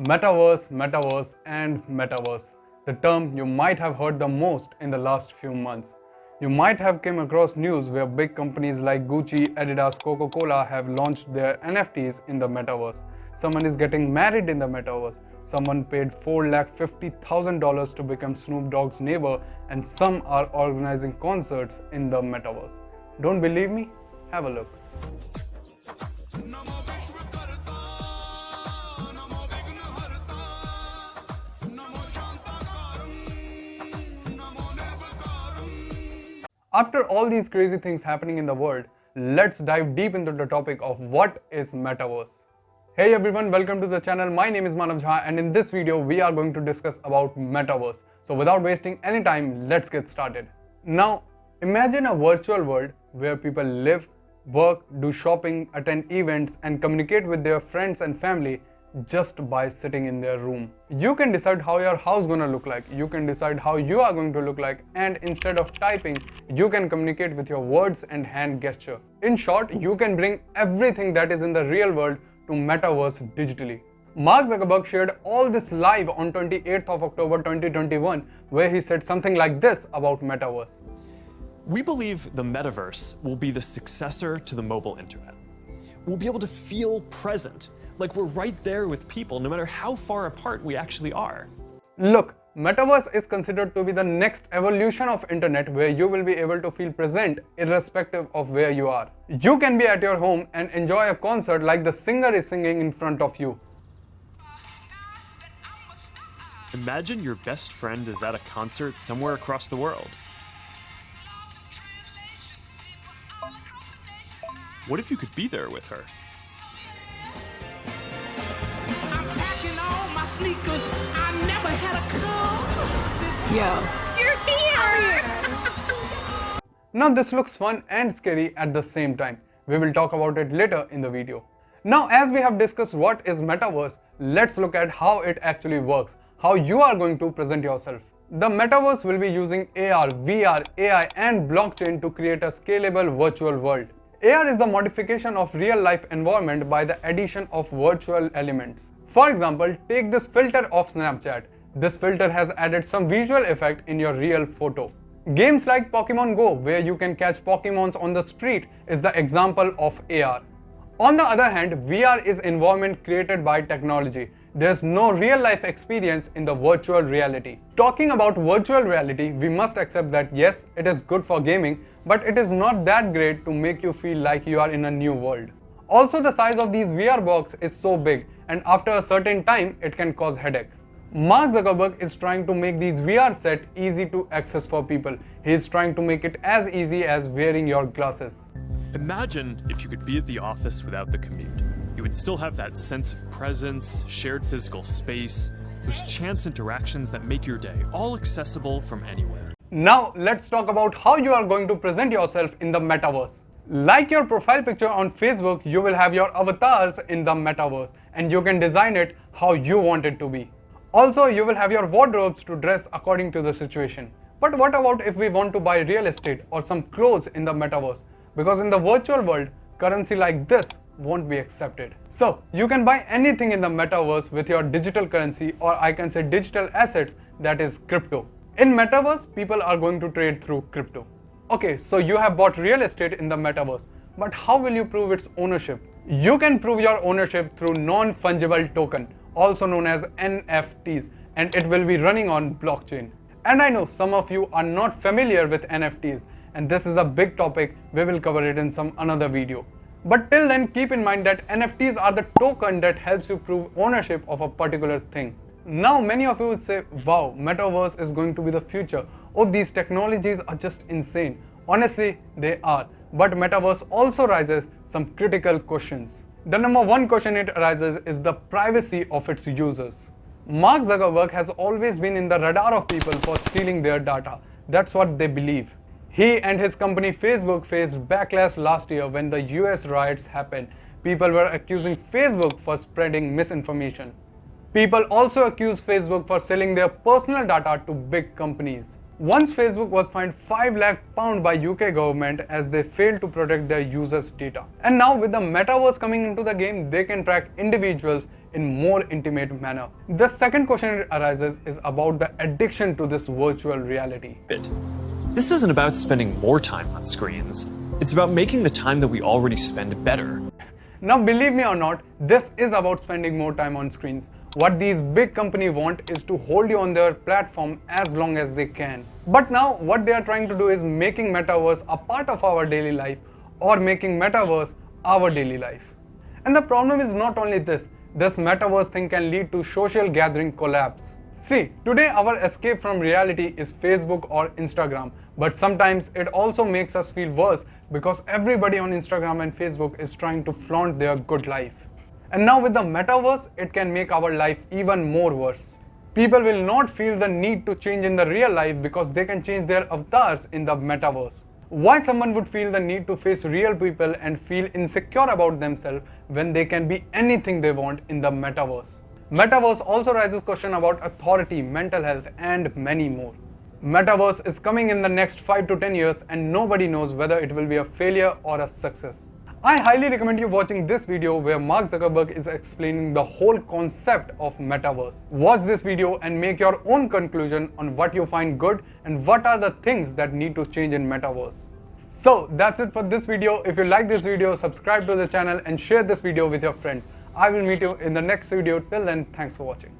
Metaverse, Metaverse, and Metaverse. The term you might have heard the most in the last few months. You might have come across news where big companies like Gucci, Adidas, Coca-Cola have launched their NFTs in the Metaverse. Someone is getting married in the Metaverse. Someone paid $450,000 to become Snoop Dogg's neighbor, and some are organizing concerts in the Metaverse. Don't believe me? Have a look. After all these crazy things happening in the world, let's dive deep into the topic of what is Metaverse. Hey everyone, welcome to the channel. My name is Manav Jha, and in this video we are going to discuss about Metaverse. So without wasting any time, let's get started. Now, imagine a virtual world where people live, work, do shopping, attend events, and communicate with their friends and family just by sitting in their room. You can decide how your house gonna look like, you can decide how you are going to look like, and instead of typing, you can communicate with your words and hand gesture. In short, you can bring everything that is in the real world to Metaverse digitally. Mark Zuckerberg shared all this live on 28th of October 2021, where he said something like this about Metaverse. We believe the Metaverse will be the successor to the mobile internet. We'll be able to feel present, like we're right there with people, no matter how far apart we actually are. Look, Metaverse is considered to be the next evolution of internet, where you will be able to feel present irrespective of where you are. You can be at your home and enjoy a concert like the singer is singing in front of you. Imagine your best friend is at a concert somewhere across the world. What if you could be there with her? Sneakers, I never had a Yo. You're here! Now this looks fun and scary at the same time. We will talk about it later in the video. Now, as we have discussed what is Metaverse, let's look at how it actually works, how you are going to present yourself. The Metaverse will be using AR, VR, AI and blockchain to create a scalable virtual world. AR is the modification of real-life environment by the addition of virtual elements. For example, take this filter of Snapchat. This filter has added some visual effect in your real photo. Games like Pokemon Go, where you can catch Pokemons on the street, is the example of AR. On the other hand, VR is environment created by technology. There's no real-life experience in the virtual reality. Talking about virtual reality, we must accept that yes, it is good for gaming, but it is not that great to make you feel like you are in a new world. Also, the size of these VR boxes is so big, and after a certain time, it can cause headache. Mark Zuckerberg is trying to make these VR sets easy to access for people. He is trying to make it as easy as wearing your glasses. Imagine if you could be at the office without the commute. You would still have that sense of presence, shared physical space, those chance interactions that make your day all accessible from anywhere. Now, let's talk about how you are going to present yourself in the Metaverse. Like your profile picture on Facebook, you will have your avatars in the Metaverse, and you can design it how you want it to be. Also, you will have your wardrobes to dress according to the situation. But what about if we want to buy real estate or some clothes in the Metaverse? Because in the virtual world, currency like this won't be accepted. So, you can buy anything in the Metaverse with your digital currency, or I can say digital assets, that is crypto. In Metaverse, people are going to trade through crypto. Okay, so you have bought real estate in the Metaverse, but how will you prove its ownership? You can prove your ownership through non-fungible token, also known as NFTs, and it will be running on blockchain. And I know some of you are not familiar with NFTs, and this is a big topic. We will cover it in some another video. But till then, keep in mind that NFTs are the token that helps you prove ownership of a particular thing. Now, many of you would say, wow, Metaverse is going to be the future. Oh, these technologies are just insane. Honestly, they are. But Metaverse also raises some critical questions. The number one question it arises is the privacy of its users. Mark Zuckerberg has always been in the radar of people for stealing their data. That's what they believe. He and his company Facebook faced backlash last year when the US riots happened. People were accusing Facebook for spreading misinformation. People also accuse Facebook for selling their personal data to big companies. Once Facebook was fined £5 lakh by UK government as they failed to protect their users' data. And now with the Metaverse coming into the game, they can track individuals in more intimate manner. The second question it arises is about the addiction to this virtual reality. This isn't about spending more time on screens. It's about making the time that we already spend better. Now, believe me or not, this is about spending more time on screens. What these big companies want is to hold you on their platform as long as they can. But now what they are trying to do is making Metaverse a part of our daily life, or making Metaverse our daily life. And the problem is not only this Metaverse thing can lead to social gathering collapse. See, today our escape from reality is Facebook or Instagram, but sometimes it also makes us feel worse because everybody on Instagram and Facebook is trying to flaunt their good life. And now with the Metaverse, it can make our life even more worse. People will not feel the need to change in the real life because they can change their avatars in the Metaverse. Why someone would feel the need to face real people and feel insecure about themselves when they can be anything they want in the Metaverse? Metaverse also raises question about authority, mental health, and many more. Metaverse is coming in the next 5 to 10 years and nobody knows whether it will be a failure or a success. I highly recommend you watching this video where Mark Zuckerberg is explaining the whole concept of Metaverse. Watch this video and make your own conclusion on what you find good and what are the things that need to change in Metaverse. So that's it for this video. If you like this video, subscribe to the channel and share this video with your friends. I will meet you in the next video. Till then, thanks for watching.